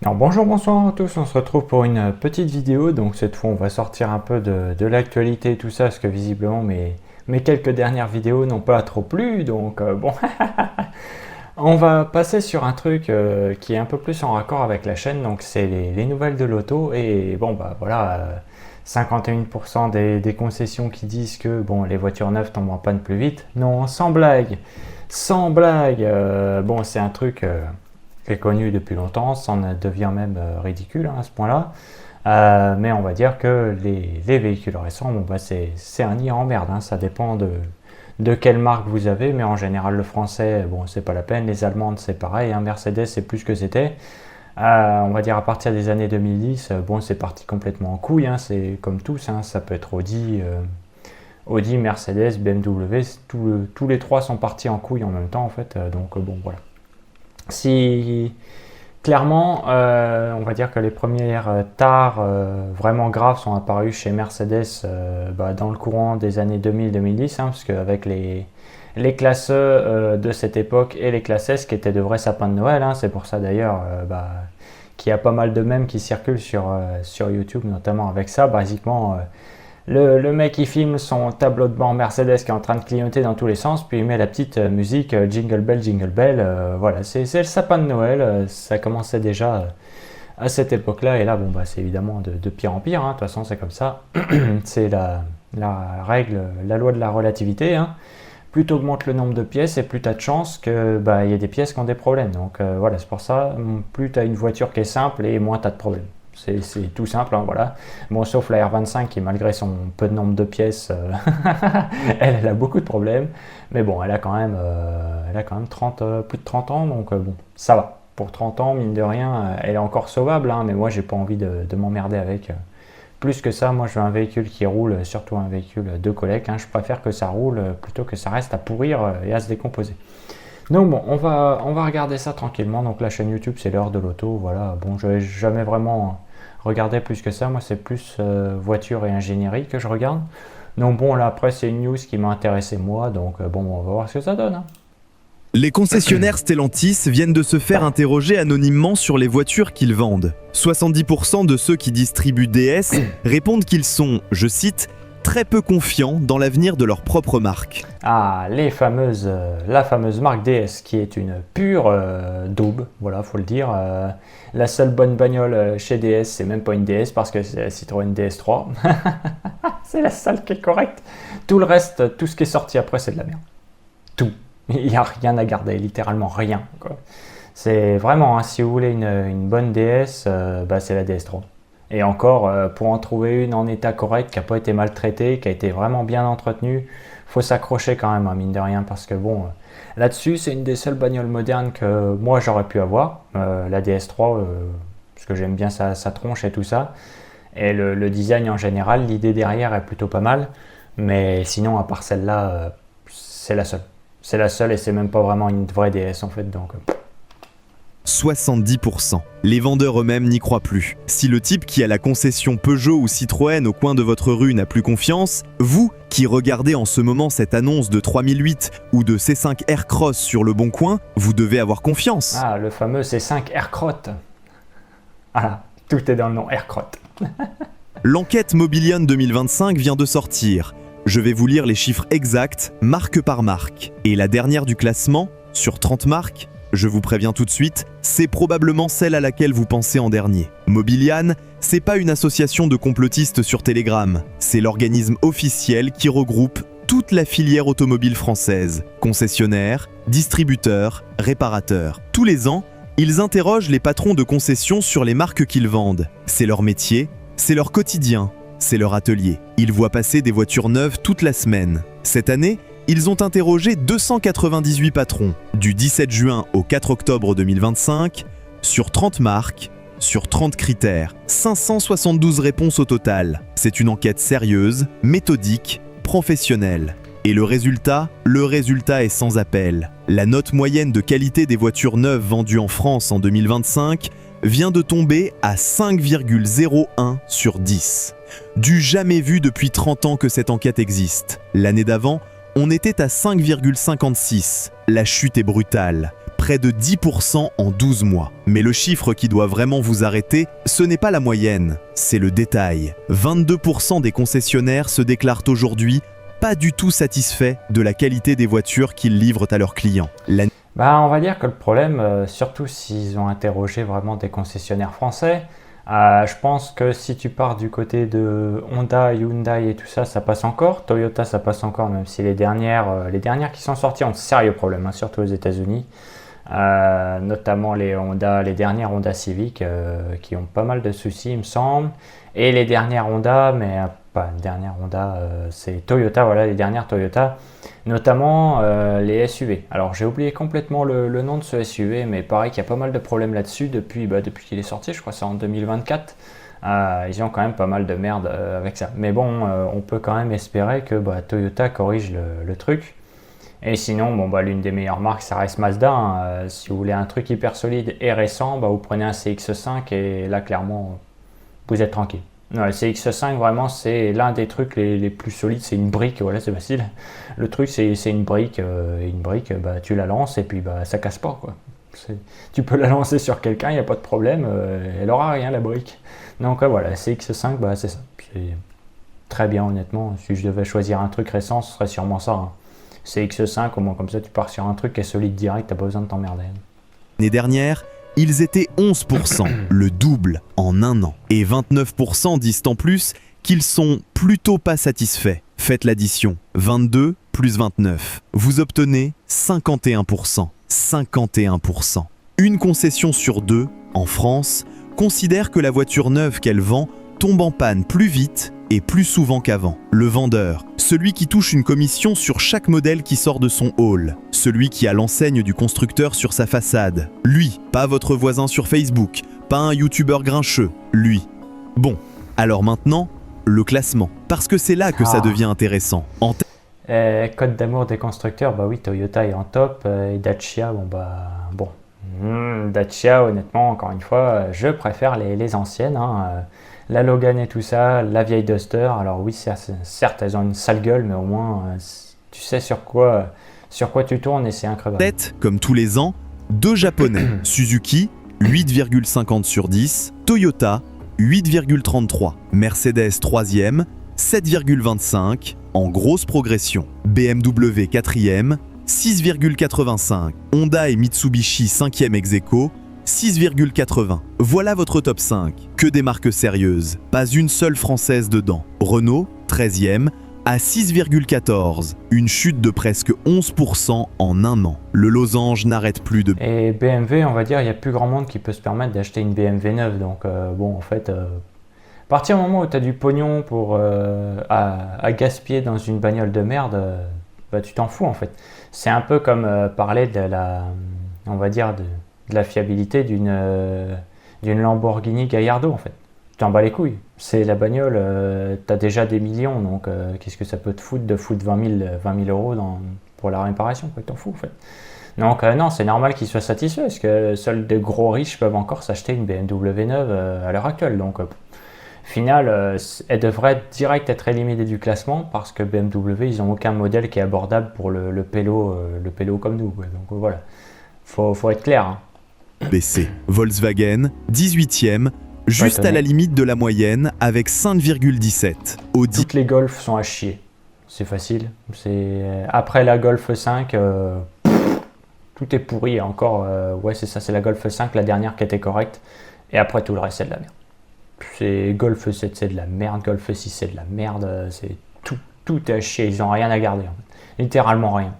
Alors bonjour, bonsoir à tous, on se retrouve pour une petite vidéo. Donc cette fois on va sortir un peu de l'actualité et tout ça, parce que visiblement mes quelques dernières vidéos n'ont pas trop plu. Donc bon, on va passer sur un truc qui est un peu plus en raccord avec la chaîne. Donc c'est les nouvelles de l'auto. Et bon bah voilà, 51% des concessions qui disent que bon, les voitures neuves tombent en panne plus vite. Non, sans blague, sans blague. Bon, c'est un truc qui est connu depuis longtemps, ça en devient même ridicule à ce point-là. Mais on va dire que les véhicules récents, bon, bah, c'est un nid en merde, hein. Ça dépend de quelle marque vous avez, mais en général le français, bon, c'est pas la peine. Les allemandes, c'est pareil, hein. Mercedes, c'est plus que c'était. On va dire à partir des années 2010, bon, c'est parti complètement en couille, hein. C'est comme tous, hein. Ça peut être Audi, Mercedes, BMW, tous les trois sont partis en couille en même temps en fait. Donc bon, voilà. Si clairement, on va dire que les premières tares vraiment graves sont apparues chez Mercedes dans le courant des années 2000-2010, hein, parce qu'avec les classes E de cette époque et les classes S qui étaient de vrais sapins de Noël, hein, c'est pour ça d'ailleurs qu'il y a pas mal de mèmes qui circulent sur YouTube, notamment avec ça. Basiquement, le mec il filme son tableau de bord Mercedes qui est en train de clignoter dans tous les sens, puis il met la petite musique Jingle Bell, voilà, c'est le sapin de Noël. Ça commençait déjà à cette époque-là, et là bon bah c'est évidemment de pire en pire, hein. De toute façon c'est comme ça, c'est la règle, la loi de la relativité, hein. Plus tu augmentes le nombre de pièces et plus tu as de chances que il y ait des pièces qui ont des problèmes. Donc voilà, c'est pour ça, plus tu as une voiture qui est simple et moins tu as de problèmes. C'est tout simple, hein, voilà. Bon, sauf la R25 qui, malgré son peu de nombre de pièces, elle a beaucoup de problèmes. Mais bon, elle a quand même plus de 30 ans, donc bon, ça va. Pour 30 ans, mine de rien, elle est encore sauvable, hein, mais moi, j'ai pas envie de m'emmerder avec. Plus que ça, moi, je veux un véhicule qui roule, surtout un véhicule de collecte, hein. Je préfère que ça roule plutôt que ça reste à pourrir et à se décomposer. Donc bon, on va regarder ça tranquillement. Donc la chaîne YouTube, c'est l'heure de l'auto, voilà. Bon, je n'ai jamais vraiment regardé plus que ça. Moi, c'est plus voiture et ingénierie que je regarde. Donc bon, là après, c'est une news qui m'a intéressé moi. Donc bon, on va voir ce que ça donne, hein. Les concessionnaires Stellantis viennent de se faire interroger anonymement sur les voitures qu'ils vendent. 70% de ceux qui distribuent DS répondent qu'ils sont, je cite, très peu confiants dans l'avenir de leur propre marque. Ah, la fameuse marque DS, qui est une pure daube, voilà, faut le dire. La seule bonne bagnole chez DS, c'est même pas une DS parce que c'est la Citroën DS3. C'est la seule qui est correcte. Tout le reste, tout ce qui est sorti après, c'est de la merde. Tout. Il n'y a rien à garder, littéralement rien, quoi. C'est vraiment, hein, si vous voulez une bonne DS, c'est la DS3. Et encore, pour en trouver une en état correct, qui n'a pas été maltraitée, qui a été vraiment bien entretenue, faut s'accrocher quand même, hein, mine de rien, parce que bon, là-dessus, c'est une des seules bagnoles modernes que moi j'aurais pu avoir, la DS3, parce que j'aime bien sa tronche et tout ça. Et le design en général, l'idée derrière est plutôt pas mal, mais sinon, à part celle-là, c'est la seule. C'est la seule et c'est même pas vraiment une vraie DS en fait, donc... 70%. Les vendeurs eux-mêmes n'y croient plus. Si le type qui a la concession Peugeot ou Citroën au coin de votre rue n'a plus confiance, vous, qui regardez en ce moment cette annonce de 3008 ou de C5 Aircross sur Le Bon Coin, vous devez avoir confiance. Ah, le fameux C5 Aircross. Voilà, tout est dans le nom Aircross. L'enquête Mobilion 2025 vient de sortir. Je vais vous lire les chiffres exacts, marque par marque. Et la dernière du classement, sur 30 marques, je vous préviens tout de suite, c'est probablement celle à laquelle vous pensez en dernier. Mobilian, c'est pas une association de complotistes sur Telegram, c'est l'organisme officiel qui regroupe toute la filière automobile française, concessionnaires, distributeurs, réparateurs. Tous les ans, ils interrogent les patrons de concessions sur les marques qu'ils vendent. C'est leur métier, c'est leur quotidien, c'est leur atelier. Ils voient passer des voitures neuves toute la semaine. Cette année, ils ont interrogé 298 patrons, du 17 juin au 4 octobre 2025, sur 30 marques, sur 30 critères, 572 réponses au total. C'est une enquête sérieuse, méthodique, professionnelle. Et le résultat est sans appel. La note moyenne de qualité des voitures neuves vendues en France en 2025 vient de tomber à 5,01 sur 10. Du jamais vu depuis 30 ans que cette enquête existe. L'année d'avant, on était à 5,56. La chute est brutale. près de 10% en 12 mois. Mais le chiffre qui doit vraiment vous arrêter, ce n'est pas la moyenne, c'est le détail. 22% des concessionnaires se déclarent aujourd'hui pas du tout satisfaits de la qualité des voitures qu'ils livrent à leurs clients. On va dire que le problème, surtout s'ils ont interrogé vraiment des concessionnaires français, je pense que si tu pars du côté de Honda, Hyundai et tout ça, ça passe encore. Toyota, ça passe encore, même si les dernières qui sont sorties ont de sérieux problèmes, surtout aux États-Unis. Notamment les dernières Honda Civic qui ont pas mal de soucis, il me semble. Et les dernières Honda, mais pas les dernières Honda, c'est Toyota, voilà, les dernières Toyota, notamment les SUV. Alors j'ai oublié complètement le nom de ce SUV, mais pareil qu'il y a pas mal de problèmes là-dessus depuis qu'il est sorti, je crois que c'est en 2024. Ils ont quand même pas mal de merde avec ça. Mais bon, on peut quand même espérer que Toyota corrige le truc. Et sinon, l'une des meilleures marques, ça reste Mazda. Si vous voulez un truc hyper solide et récent, vous prenez un CX-5 et là, clairement, vous êtes tranquille. Non, le CX-5, vraiment, c'est l'un des trucs les plus solides. C'est une brique, voilà, c'est facile. Le truc, c'est une brique. Tu la lances et puis ça casse pas, quoi. Tu peux la lancer sur quelqu'un, il n'y a pas de problème. Elle aura rien, la brique. Donc voilà, CX-5, c'est ça. C'est très bien, honnêtement. Si je devais choisir un truc récent, ce serait sûrement ça. CX-5, au moins comme ça, tu pars sur un truc qui est solide direct, t'as pas besoin de t'emmerder. L'année dernière, ils étaient 11%, le double en un an. Et 29% disent en plus qu'ils sont plutôt pas satisfaits. Faites l'addition, 22 plus 29. Vous obtenez 51%. 51%. Une concession sur deux, en France, considère que la voiture neuve qu'elle vend tombe en panne plus vite et plus souvent qu'avant. Le vendeur, celui qui touche une commission sur chaque modèle qui sort de son hall, celui qui a l'enseigne du constructeur sur sa façade. Lui, pas votre voisin sur Facebook, pas un youtubeur grincheux, lui. Bon, alors maintenant, le classement, parce que c'est là que ça devient intéressant. Code d'amour des constructeurs, oui, Toyota est en top, et Dacia, Dacia, honnêtement, encore une fois, je préfère les anciennes, la Logan et tout ça, la vieille Duster. Alors oui, certes, elles ont une sale gueule, mais au moins, tu sais sur quoi tu tournes et c'est incroyable. Tête, comme tous les ans, deux japonais, Suzuki, 8,50 sur 10, Toyota, 8,33, Mercedes 3e, 7,25, en grosse progression, BMW 4e, 6,85, Honda et Mitsubishi 5e ex-aequo, 6,80. Voilà votre top 5. Que des marques sérieuses, pas une seule française dedans. Renault, 13e, à 6,14. Une chute de presque 11% en un an. Le losange n'arrête plus de... Et BMW, on va dire, il n'y a plus grand monde qui peut se permettre d'acheter une BMW neuve. Donc à partir du moment où tu as du pognon pour à gaspiller dans une bagnole de merde, tu t'en fous en fait. C'est un peu comme parler de la fiabilité d'une Lamborghini Gallardo en fait. Tu t'en bats les couilles. C'est la bagnole, tu as déjà des millions, donc qu'est-ce que ça peut te foutre de foutre 20 000 euros pour la réparation, quoi, t'en fous en fait. Donc non, c'est normal qu'ils soient satisfaits, parce que seuls des gros riches peuvent encore s'acheter une BMW neuve à l'heure actuelle. Donc au final, elle devrait direct être éliminée du classement, parce que BMW, ils n'ont aucun modèle qui est abordable pour le pélo comme nous, quoi. Donc voilà, faut être clair. BC. Volkswagen, 18e, juste à la limite de la moyenne avec 5,17. Audi. Toutes les Golf sont à chier. C'est facile. Après la Golf 5, tout est pourri. Encore, c'est ça, c'est la Golf 5, la dernière qui était correcte. Et après tout le reste, c'est de la merde. C'est Golf 7, c'est de la merde. Golf 6, c'est de la merde. C'est tout est à chier. Ils n'ont rien à garder. En fait. Littéralement rien.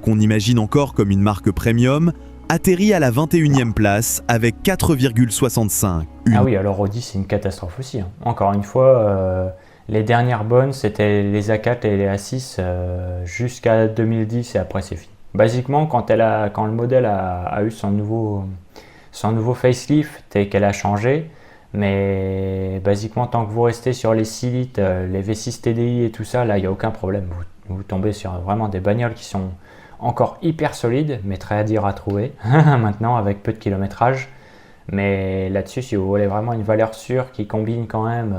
Qu'on imagine encore comme une marque premium, atterrit à la 21e place avec 4,65. Ah oui, alors Audi, c'est une catastrophe aussi. Encore une fois, les dernières bonnes, c'était les A4 et les A6 jusqu'à 2010 et après c'est fini. Basiquement, quand le modèle a eu son nouveau facelift et qu'elle a changé, mais basiquement, tant que vous restez sur les 6 litres, les V6 TDI et tout ça, là, il n'y a aucun problème. Vous tombez sur vraiment des bagnoles qui sont encore hyper solide, mais très dur à trouver maintenant avec peu de kilométrage. Mais là-dessus, si vous voulez vraiment une valeur sûre qui combine quand même,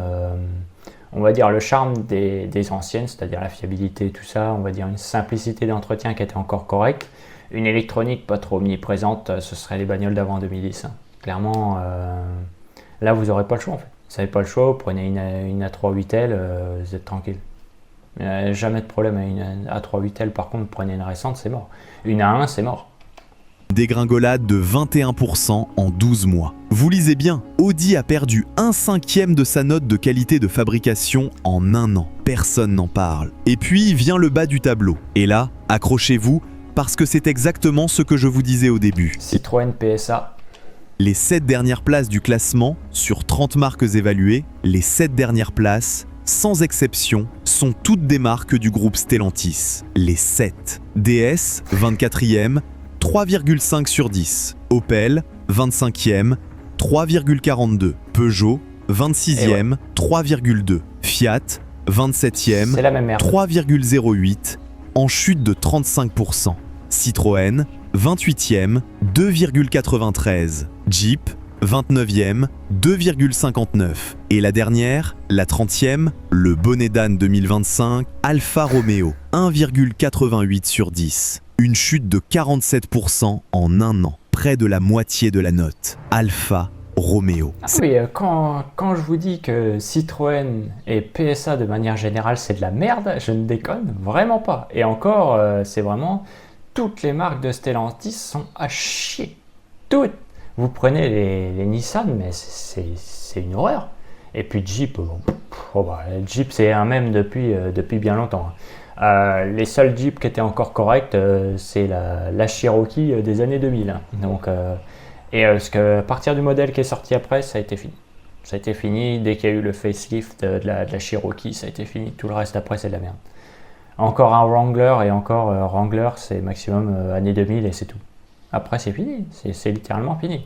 on va dire le charme des anciennes, c'est-à-dire la fiabilité et tout ça, on va dire une simplicité d'entretien qui était encore correcte, une électronique pas trop omniprésente, ce serait les bagnoles d'avant 2010. Hein. Clairement, là vous n'aurez pas le choix en fait. Vous n'avez pas le choix, vous prenez une A3 8L, vous êtes tranquille. Jamais de problème à une A3 8L, par contre, vous prenez une récente, c'est mort. Une A1, c'est mort. Dégringolade de 21% en 12 mois. Vous lisez bien, Audi a perdu 1/5 de sa note de qualité de fabrication en un an. Personne n'en parle. Et puis vient le bas du tableau. Et là, accrochez-vous, parce que c'est exactement ce que je vous disais au début. Citroën PSA. Les 7 dernières places du classement, sur 30 marques évaluées, les 7 dernières places, sans exception, sont toutes des marques du groupe Stellantis. Les 7. DS, 24e, 3,5 sur 10. Opel, 25e, 3,42. Peugeot, 26e, 3,2. Fiat, 27e, C'est la même merde. 3,08, en chute de 35%. Citroën, 28e, 2,93. Jeep, 29e, 2,59. Et la dernière, la 30e, le bonnet d'âne 2025, Alfa Romeo, 1,88 sur 10. Une chute de 47% en un an, près de la moitié de la note. Alfa Romeo. Ah oui, quand je vous dis que Citroën et PSA de manière générale c'est de la merde, je ne déconne vraiment pas. Et encore, c'est vraiment toutes les marques de Stellantis sont à chier. Toutes. Vous prenez les Nissan, mais c'est une horreur. Et puis Jeep, Jeep c'est un même depuis bien longtemps. Les seuls Jeeps qui étaient encore corrects, c'est la Cherokee des années 2000. Donc, parce que à partir du modèle qui est sorti après, ça a été fini. Ça a été fini dès qu'il y a eu le facelift de la Cherokee, ça a été fini. Tout le reste après, c'est de la merde. Encore un Wrangler et encore Wrangler, c'est maximum années 2000 et c'est tout. Après, c'est fini. C'est littéralement fini.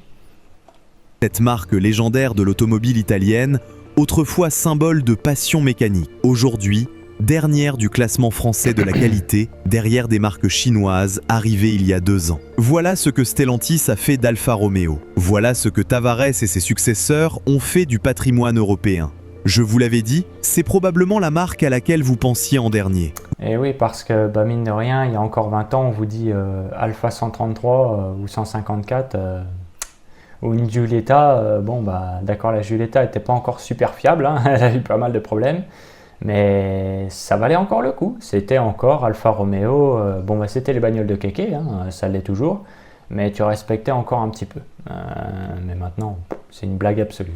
Cette marque légendaire de l'automobile italienne, autrefois symbole de passion mécanique, aujourd'hui dernière du classement français de la qualité, derrière des marques chinoises arrivées il y a 2 ans. Voilà ce que Stellantis a fait d'Alfa Romeo. Voilà ce que Tavares et ses successeurs ont fait du patrimoine européen. Je vous l'avais dit, c'est probablement la marque à laquelle vous pensiez en dernier. Et oui, parce que mine de rien, il y a encore 20 ans, on vous dit Alpha 133 ou 154 ou une Giulietta. D'accord, la Giulietta n'était pas encore super fiable, hein, elle a eu pas mal de problèmes. Mais ça valait encore le coup. C'était encore Alfa Romeo. C'était les bagnoles de kéké, hein, ça l'est toujours. Mais tu respectais encore un petit peu. Mais maintenant, c'est une blague absolue.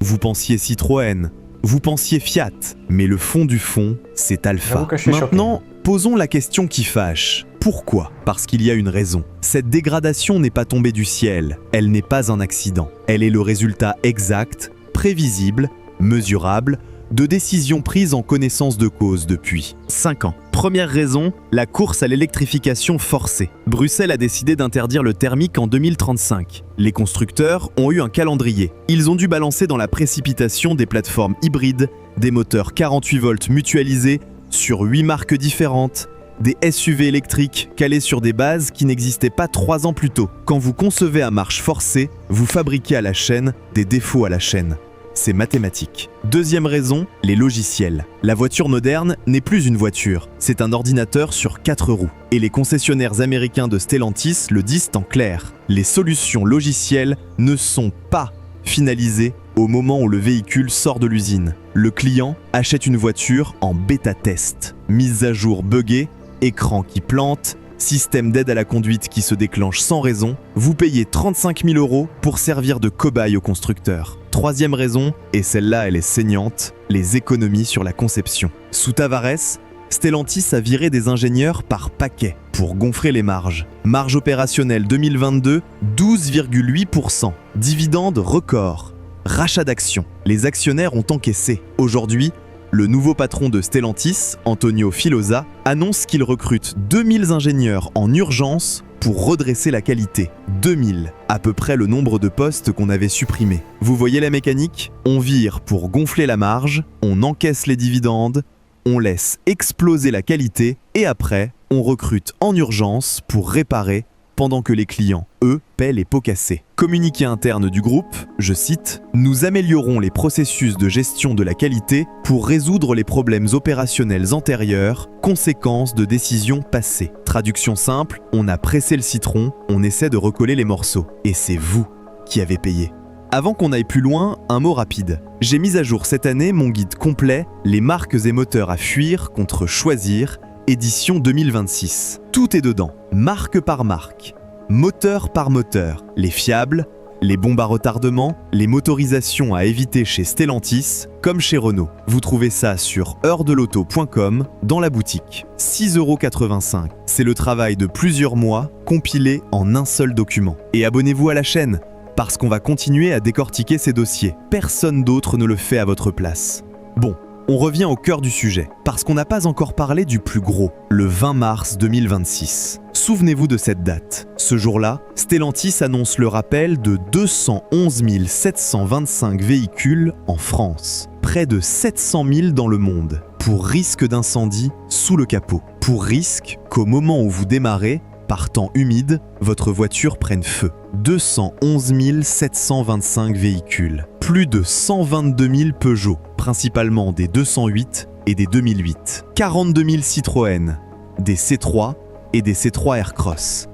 Vous pensiez Citroën, vous pensiez Fiat, mais le fond du fond, c'est Alfa. Maintenant, posons la question qui fâche. Pourquoi ? Parce qu'il y a une raison. Cette dégradation n'est pas tombée du ciel. Elle n'est pas un accident. Elle est le résultat exact, prévisible, mesurable, de décisions prises en connaissance de cause depuis 5 ans. Première raison, la course à l'électrification forcée. Bruxelles a décidé d'interdire le thermique en 2035. Les constructeurs ont eu un calendrier. Ils ont dû balancer dans la précipitation des plateformes hybrides, des moteurs 48 volts mutualisés sur 8 marques différentes, des SUV électriques calés sur des bases qui n'existaient pas 3 ans plus tôt. Quand vous concevez à marche forcée, vous fabriquez à la chaîne des défauts à la chaîne. C'est mathématique. Deuxième raison, les logiciels. La voiture moderne n'est plus une voiture, c'est un ordinateur sur 4 roues. Et les concessionnaires américains de Stellantis le disent en clair. Les solutions logicielles ne sont pas finalisées au moment où le véhicule sort de l'usine. Le client achète une voiture en bêta-test. Mise à jour buggée, écran qui plante, système d'aide à la conduite qui se déclenche sans raison, vous payez 35 000 € pour servir de cobaye au constructeur. Troisième raison, et celle-là elle est saignante, les économies sur la conception. Sous Tavares, Stellantis a viré des ingénieurs par paquet pour gonfler les marges. Marge opérationnelle 2022, 12,8%. Dividende record. Rachat d'actions. Les actionnaires ont encaissé. Aujourd'hui, le nouveau patron de Stellantis, Antonio Filosa, annonce qu'il recrute 2000 ingénieurs en urgence pour redresser la qualité. 2000, à peu près le nombre de postes qu'on avait supprimés. Vous voyez la mécanique ? On vire pour gonfler la marge, on encaisse les dividendes, on laisse exploser la qualité et après, on recrute en urgence pour réparer pendant que les clients, eux, paient les pots cassés. Communiqué interne du groupe, je cite, « Nous améliorons les processus de gestion de la qualité pour résoudre les problèmes opérationnels antérieurs, conséquences de décisions passées. » Traduction simple, on a pressé le citron, on essaie de recoller les morceaux. Et c'est vous qui avez payé. Avant qu'on aille plus loin, un mot rapide. J'ai mis à jour cette année mon guide complet « Les marques et moteurs à fuir contre choisir », édition 2026. Tout est dedans, marque par marque, moteur par moteur, les fiables, les bombes à retardement, les motorisations à éviter chez Stellantis, comme chez Renault. Vous trouvez ça sur heurdelauto.com dans la boutique. 6,85 €. C'est le travail de plusieurs mois, compilé en un seul document. Et abonnez-vous à la chaîne, parce qu'on va continuer à décortiquer ces dossiers. Personne d'autre ne le fait à votre place. Bon, on revient au cœur du sujet, parce qu'on n'a pas encore parlé du plus gros, le 20 mars 2026. Souvenez-vous de cette date. Ce jour-là, Stellantis annonce le rappel de 211 725 véhicules en France, près de 700 000 dans le monde, pour risque d'incendie sous le capot. Pour risque qu'au moment où vous démarrez, par temps humide, votre voiture prenne feu. 211 725 véhicules. Plus de 122 000 Peugeot, principalement des 208 et des 2008. 42 000 Citroën, des C3 et des C3 Aircross.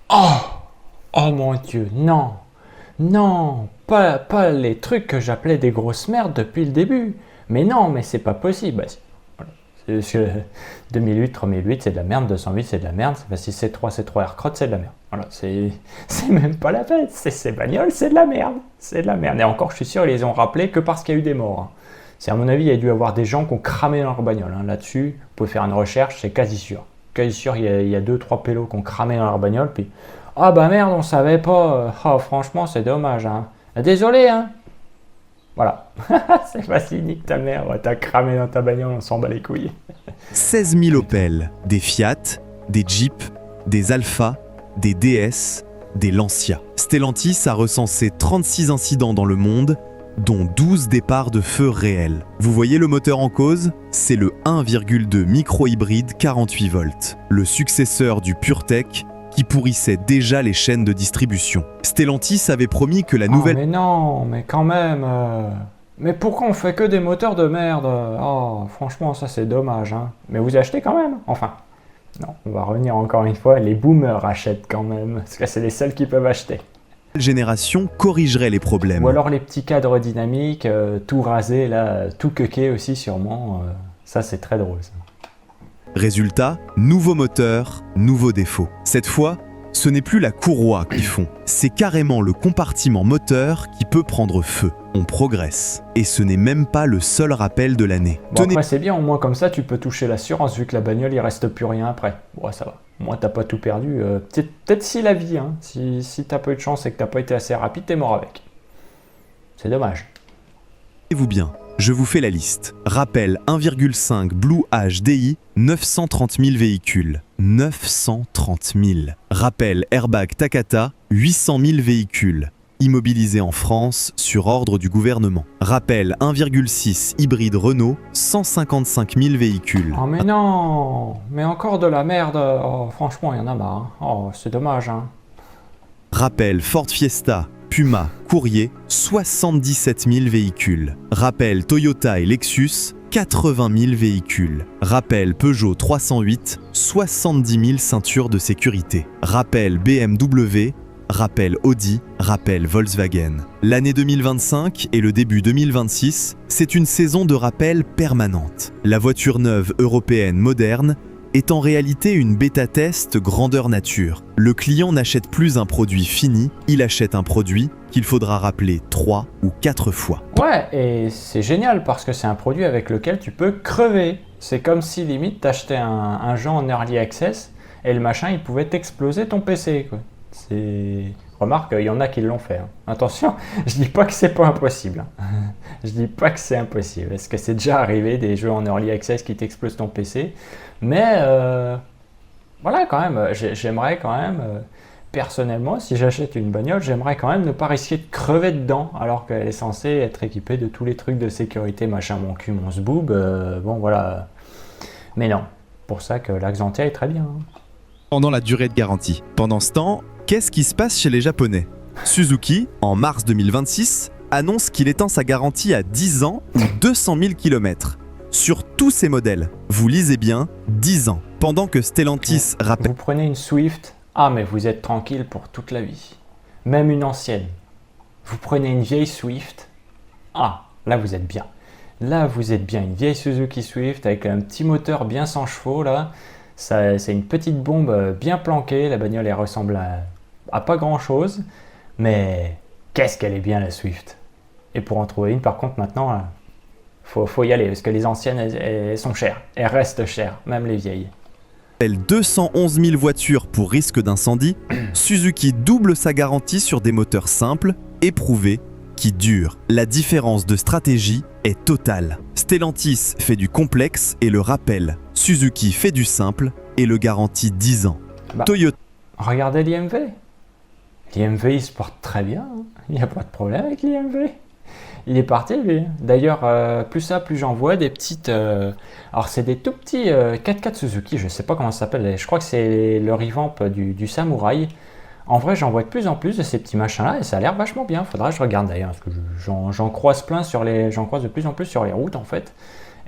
Oh! Oh mon Dieu, non! Non! Pas les trucs que j'appelais des grosses merdes depuis le début. Mais non, mais c'est pas possible. Bah, c'est 2008, 3008, c'est de la merde. 208, c'est de la merde. Si C3, C3 Aircross, c'est de la merde. Voilà, c'est même pas la peine. Ces bagnoles, c'est de la merde. C'est de la merde. Et encore, je suis sûr, ils les ont rappelés que parce qu'il y a eu des morts. C'est à mon avis, il y a dû y avoir des gens qui ont cramé leur bagnole. Là-dessus, vous pouvez faire une recherche, c'est quasi sûr. Quasi sûr, il y a 2-3 pélos qui ont cramé dans leur bagnole. Puis, ah bah merde, on savait pas. Oh, franchement, c'est dommage. Hein. Désolé, hein. Voilà. C'est facile, nique ta mère. T'as cramé dans ta bagnole, on s'en bat les couilles. 16 000 Opel, des Fiat, des Jeep, des Alfa, des DS, des Lancia. Stellantis a recensé 36 incidents dans le monde, dont 12 départs de feu réels. Vous voyez le moteur en cause? C'est le 1,2 micro-hybride 48 volts, le successeur du PureTech qui pourrissait déjà les chaînes de distribution. Stellantis avait promis que la nouvelle... mais non, mais quand même... Mais pourquoi on fait que des moteurs de merde? Oh, franchement, ça c'est dommage, hein. Mais vous achetez quand même? Enfin, non, on va revenir encore une fois, les boomers achètent quand même, parce que c'est les seuls qui peuvent acheter. génération corrigerait les problèmes. Ou alors les petits cadres dynamiques, tout rasé, là, tout queuqué aussi sûrement. Ça, c'est très drôle, ça. Résultat, nouveau moteur, nouveau défaut. Cette fois, ce n'est plus la courroie qui fond, c'est carrément le compartiment moteur qui peut prendre feu. On progresse. Et ce n'est même pas le seul rappel de l'année. Bon, après, c'est bien, au moins comme ça, tu peux toucher l'assurance, vu que la bagnole, il reste plus rien après. Bon, ça va. Moi, t'as pas tout perdu. Peut-être si la vie, hein. Si t'as pas eu de chance et que t'as pas été assez rapide, t'es mort avec. C'est dommage. Tenez-vous bien, je vous fais la liste. Rappel 1,5 Blue HDI, 930 000 véhicules. 930 000. Rappel Airbag Takata, 800 000 véhicules. Immobilisés en France sur ordre du gouvernement. Rappel 1,6 hybride Renault, 155 000 véhicules. Oh mais non, mais encore de la merde. Oh, franchement, il y en a marre. Hein. Oh, c'est dommage. Hein. Rappel Ford Fiesta, Puma, Courrier, 77 000 véhicules. Rappel Toyota et Lexus, 80 000 véhicules. Rappel Peugeot 308, 70 000 ceintures de sécurité. Rappel BMW, rappel Audi, rappel Volkswagen. L'année 2025 et le début 2026, c'est une saison de rappel permanente. La voiture neuve européenne moderne est en réalité une bêta-test grandeur nature. Le client n'achète plus un produit fini, il achète un produit qu'il faudra rappeler 3 ou 4 fois. Ouais, et c'est génial parce que c'est un produit avec lequel tu peux crever. C'est comme si limite t'achetais un jeu en early access et le machin il pouvait t'exploser ton PC, quoi. Remarque, il y en a qui l'ont fait. Hein. Attention, je dis pas que c'est pas impossible. Hein. Je dis pas que c'est impossible. Est-ce que c'est déjà arrivé des jeux en early access qui t'explosent ton PC? Mais voilà, quand même, j'aimerais quand même, personnellement, si j'achète une bagnole, j'aimerais quand même ne pas risquer de crever dedans, alors qu'elle est censée être équipée de tous les trucs de sécurité, machin, mon cul, mon zboob. Bon, voilà. Mais non, pour ça que l'Axantia est très bien. Hein. pendant la durée de garantie. Pendant ce temps, qu'est-ce qui se passe chez les Japonais? Suzuki, en mars 2026, annonce qu'il étend sa garantie à 10 ans ou 200 000 km. Sur tous ses modèles. Vous lisez bien, 10 ans. Pendant que Stellantis rappelle... Vous prenez une Swift, ah mais vous êtes tranquille pour toute la vie. Même une ancienne. Vous prenez une vieille Swift, ah, là vous êtes bien. Là vous êtes bien, une vieille Suzuki Swift avec un petit moteur bien 100 chevaux là. C'est une petite bombe bien planquée, la bagnole elle ressemble à pas grand chose. Mais qu'est-ce qu'elle est bien la Swift. Et pour en trouver une par contre maintenant, faut y aller parce que les anciennes elles sont chères. Elles restent chères, même les vieilles. 211 000 voitures pour risque d'incendie, Suzuki double sa garantie sur des moteurs simples, éprouvés, qui durent. La différence de stratégie est totale. Stellantis fait du complexe et le rappelle. Suzuki fait du simple et le garantit 10 ans. Toyota. Regardez l'IMV. L'IMV il se porte très bien. Il n'y a pas de problème avec l'IMV. Il est parti lui. D'ailleurs, plus j'en vois des petites... alors c'est des tout petits 4x4 Suzuki, je ne sais pas comment ça s'appelle. Je crois que c'est le revamp du Samurai. En vrai, j'en vois de plus en plus de ces petits machins-là et ça a l'air vachement bien. Faudra que je regarde d'ailleurs, parce que j'en croise j'en croise de plus en plus sur les routes en fait.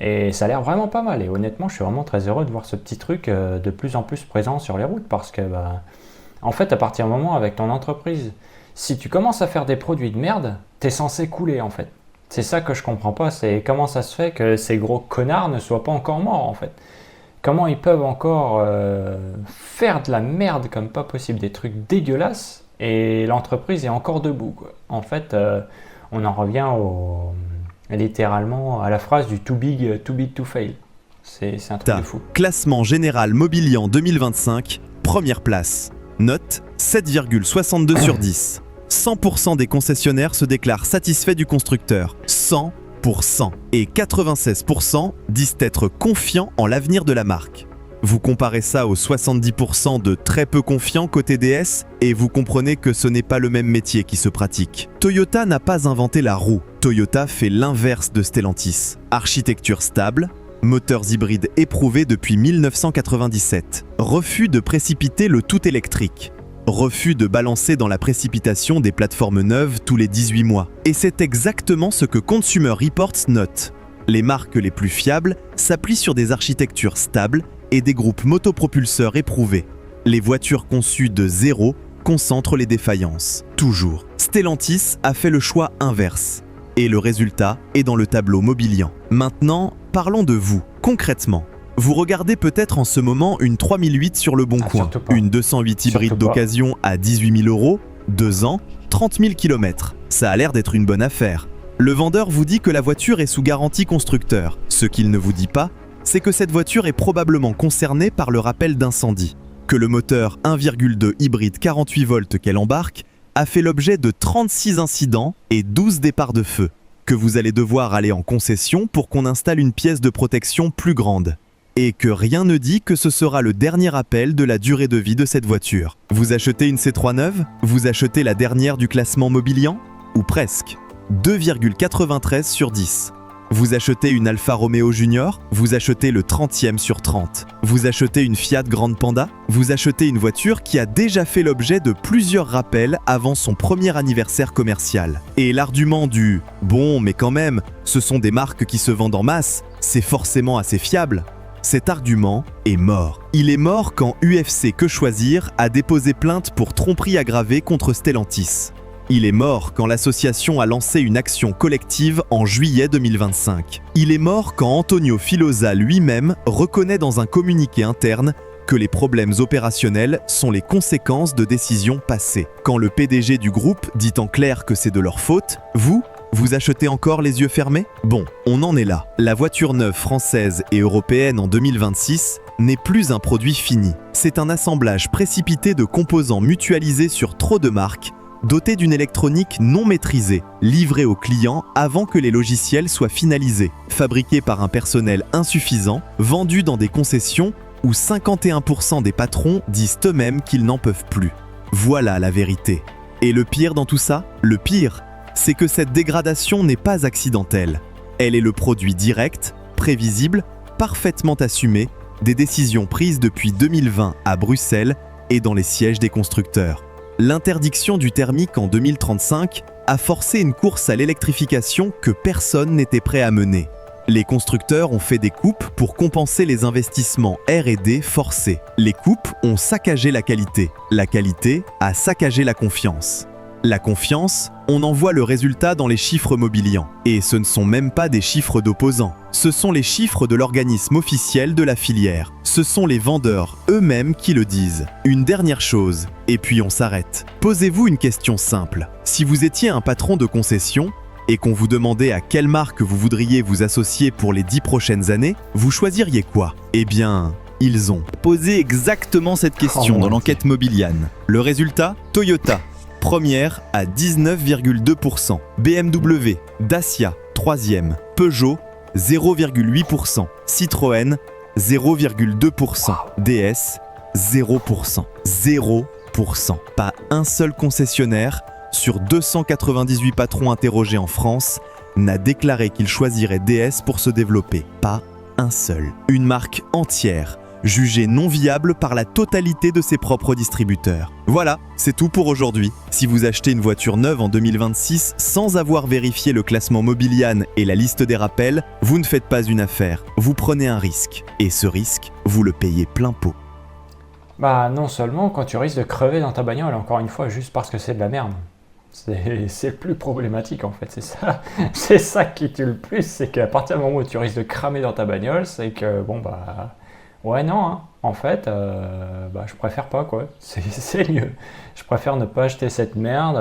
Et ça a l'air vraiment pas mal. Et honnêtement, je suis vraiment très heureux de voir ce petit truc de plus en plus présent sur les routes parce que, en fait, à partir du moment avec ton entreprise, si tu commences à faire des produits de merde, t'es censé couler en fait. C'est ça que je comprends pas, c'est comment ça se fait que ces gros connards ne soient pas encore morts en fait. Comment ils peuvent encore faire de la merde comme pas possible, des trucs dégueulasses, et l'entreprise est encore debout, quoi. En fait, on en revient littéralement à la phrase du too big to fail. C'est un truc de fou. Classement général Mobilian 2025, première place. Note 7,62 sur 10. 100% des concessionnaires se déclarent satisfaits du constructeur. 100%. Et 96% disent être confiants en l'avenir de la marque. Vous comparez ça aux 70% de très peu confiants côté DS et vous comprenez que ce n'est pas le même métier qui se pratique. Toyota n'a pas inventé la roue. Toyota fait l'inverse de Stellantis. Architecture stable, moteurs hybrides éprouvés depuis 1997. Refus de précipiter le tout électrique. Refus de balancer dans la précipitation des plateformes neuves tous les 18 mois. Et c'est exactement ce que Consumer Reports note. Les marques les plus fiables s'appuient sur des architectures stables et des groupes motopropulseurs éprouvés. Les voitures conçues de zéro concentrent les défaillances. Toujours. Stellantis a fait le choix inverse. Et le résultat est dans le tableau Mobilian. Maintenant, parlons de vous, concrètement. Vous regardez peut-être en ce moment une 3008 sur le Bon Coin, une 208 hybride d'occasion à 18 000 €, 2 ans, 30 000 km. Ça a l'air d'être une bonne affaire. Le vendeur vous dit que la voiture est sous garantie constructeur. Ce qu'il ne vous dit pas, c'est que cette voiture est probablement concernée par le rappel d'incendie, que le moteur 1,2 hybride 48 volts qu'elle embarque a fait l'objet de 36 incidents et 12 départs de feu, que vous allez devoir aller en concession pour qu'on installe une pièce de protection plus grande. Et que rien ne dit que ce sera le dernier appel de la durée de vie de cette voiture. Vous achetez une C3 neuve? Vous achetez la dernière du classement Mobilian? Ou presque. 2,93 sur 10. Vous achetez une Alfa Romeo Junior? Vous achetez le 30e sur 30. Vous achetez une Fiat Grande Panda? Vous achetez une voiture qui a déjà fait l'objet de plusieurs rappels avant son premier anniversaire commercial. Et l'argument du « bon, mais quand même, ce sont des marques qui se vendent en masse, c'est forcément assez fiable », cet argument est mort. Il est mort quand UFC Que Choisir a déposé plainte pour tromperie aggravée contre Stellantis. Il est mort quand l'association a lancé une action collective en juillet 2025. Il est mort quand Antonio Filosa lui-même reconnaît dans un communiqué interne que les problèmes opérationnels sont les conséquences de décisions passées. Quand le PDG du groupe dit en clair que c'est de leur faute, vous achetez encore les yeux fermés? Bon, on en est là. La voiture neuve française et européenne en 2026 n'est plus un produit fini. C'est un assemblage précipité de composants mutualisés sur trop de marques, doté d'une électronique non maîtrisée, livrée aux clients avant que les logiciels soient finalisés, fabriqué par un personnel insuffisant, vendu dans des concessions où 51% des patrons disent eux-mêmes qu'ils n'en peuvent plus. Voilà la vérité. Et le pire dans tout ça? Le pire, c'est que cette dégradation n'est pas accidentelle. Elle est le produit direct, prévisible, parfaitement assumé Des décisions prises depuis 2020 à Bruxelles et dans les sièges des constructeurs. L'interdiction du thermique en 2035 a forcé une course à l'électrification que personne n'était prêt à mener. Les constructeurs ont fait des coupes pour compenser les investissements R&D forcés. Les coupes ont saccagé la qualité. La qualité a saccagé la confiance. La confiance, on en voit le résultat dans les chiffres Mobilian. Et ce ne sont même pas des chiffres d'opposants. Ce sont les chiffres de l'organisme officiel de la filière. Ce sont les vendeurs eux-mêmes qui le disent. Une dernière chose, et puis on s'arrête. Posez-vous une question simple. Si vous étiez un patron de concession, et qu'on vous demandait à quelle marque vous voudriez vous associer pour les 10 prochaines années, vous choisiriez quoi? Eh bien, ils ont posé exactement cette question dans l'enquête Mobilian. Le résultat, Toyota, première à 19,2%, BMW, Dacia, troisième, Peugeot, 0,8%, Citroën, 0,2%, DS, 0%. 0%. Pas un seul concessionnaire sur 298 patrons interrogés en France, n'a déclaré qu'il choisirait DS pour se développer. Pas un seul. Une marque entière, jugée non viable par la totalité de ses propres distributeurs. Voilà, c'est tout pour aujourd'hui. Si vous achetez une voiture neuve en 2026 sans avoir vérifié le classement Mobilian et la liste des rappels, vous ne faites pas une affaire, vous prenez un risque. Et ce risque, vous le payez plein pot. Bah non seulement quand tu risques de crever dans ta bagnole, encore une fois, juste parce que c'est de la merde. C'est le plus problématique en fait, c'est ça qui tue le plus, c'est qu'à partir du moment où tu risques de cramer dans ta bagnole, c'est que bon bah ouais non, hein, en fait bah je préfère pas quoi, c'est mieux, je préfère ne pas acheter cette merde,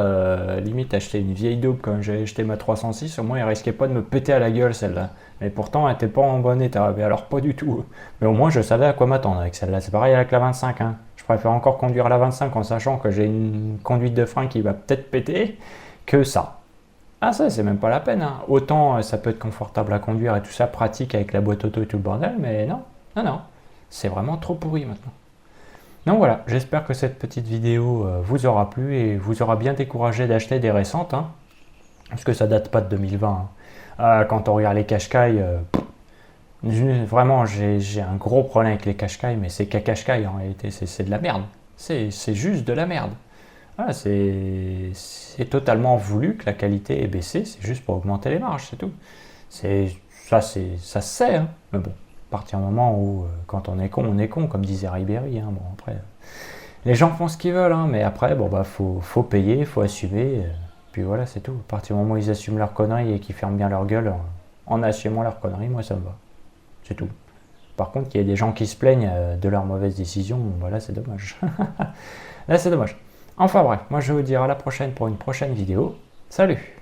limite acheter une vieille daube comme j'ai acheté ma 306, au moins elle risquait pas de me péter à la gueule celle-là, mais pourtant elle était pas en bon état, mais alors pas du tout, mais au moins je savais à quoi m'attendre avec celle-là, c'est pareil avec la 25 hein. Je préfère encore conduire la 25 en sachant que j'ai une conduite de frein qui va peut-être péter que ça. Ah ça c'est même pas la peine. Hein. Autant ça peut être confortable à conduire et tout ça, pratique avec la boîte auto et tout le bordel, mais non, non, non. C'est vraiment trop pourri maintenant. Donc voilà, j'espère que cette petite vidéo vous aura plu et vous aura bien découragé d'acheter des récentes. Hein, parce que ça date pas de 2020. Hein. Quand on regarde les Qashqai... Vraiment, j'ai un gros problème avec les Qashqai, mais c'est qu'à Qashqai en réalité, c'est de la merde. C'est juste de la merde. Voilà, c'est totalement voulu que la qualité ait baissé, c'est juste pour augmenter les marges, c'est tout. Ça se sait, hein. Mais bon, à partir du moment où, quand on est con, comme disait Ribéry. Hein. Bon, après, les gens font ce qu'ils veulent, hein, mais après, bon, bah, faut payer, faut assumer, puis voilà, c'est tout. À partir du moment où ils assument leurs conneries et qu'ils ferment bien leur gueule en assumant leurs conneries, moi ça me va. C'est tout. Par contre, qu'il y ait des gens qui se plaignent de leurs mauvaises décisions, voilà, c'est dommage. Là, c'est dommage. Enfin bref, moi je vais vous dire à la prochaine pour une prochaine vidéo. Salut!